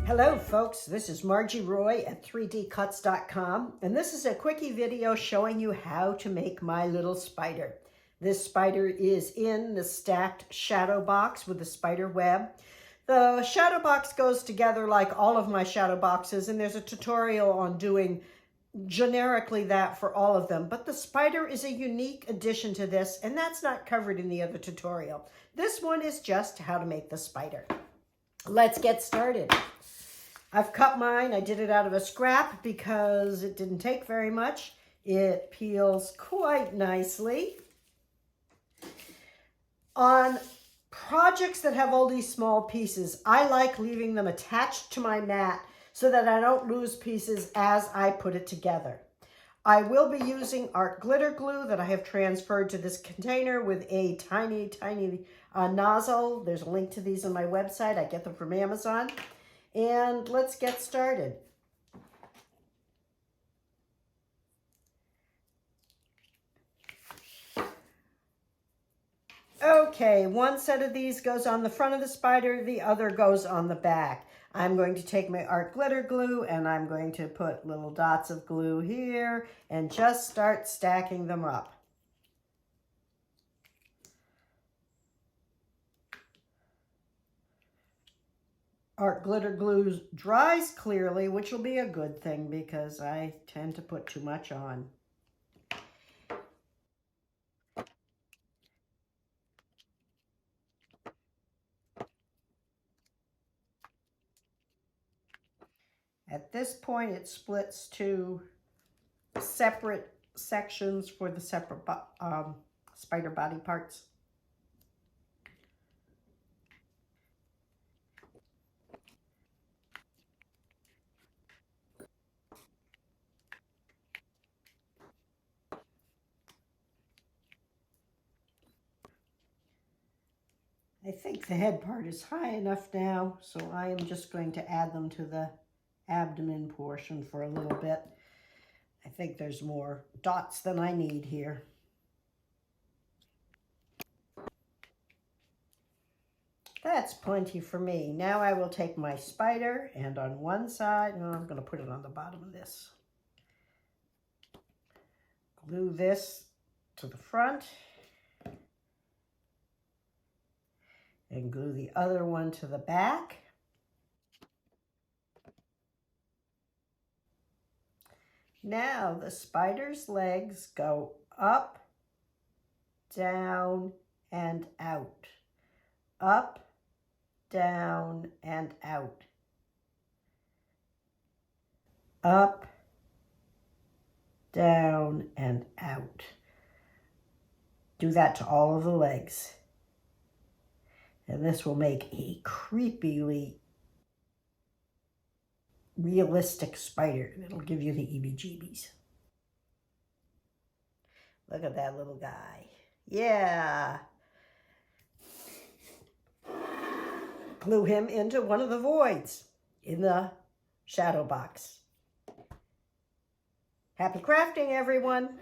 Hello folks, this is Marji Roy at 3dcuts.com, and this is a quickie video showing you how to make my little spider. This spider is in the stacked shadow box with the spider web. The shadow box goes together like all of my shadow boxes, and there's a tutorial on doing generically that for all of them, but the spider is a unique addition to this, and that's not covered in the other tutorial. This one is just how to make the spider. Let's get started. I've cut mine. I did it out of a scrap because it didn't take very much. It peels quite nicely. On projects that have all these small pieces, I like leaving them attached to my mat so that I don't lose pieces as I put it together. I will be using art glitter glue that I have transferred to this container with a tiny nozzle. There's a link to these on my website. I get them from Amazon. And let's get started. Okay, one set of these goes on the front of the spider, the other goes on the back. I'm going to take my art glitter glue and I'm going to put little dots of glue here and just start stacking them up. Art glitter glue dries clearly, which will be a good thing because I tend to put too much on. At this point, it splits to separate sections for the separate spider body parts. I think the head part is high enough now, so I am just going to add them to the abdomen portion for a little bit. I think there's more dots than I need here. That's plenty for me. Now I will take my spider and on one side, no, I'm going to put it on the bottom of this. Glue this to the front. And glue the other one to the back. Now the spider's legs go up, down, and out. Up, down, and out. Up, down, and out. Do that to all of the legs. And this will make a creepily realistic spider. It'll give you the heebie-jeebies. Look at that little guy. Yeah. Glue him into one of the voids in the shadow box. Happy crafting, everyone.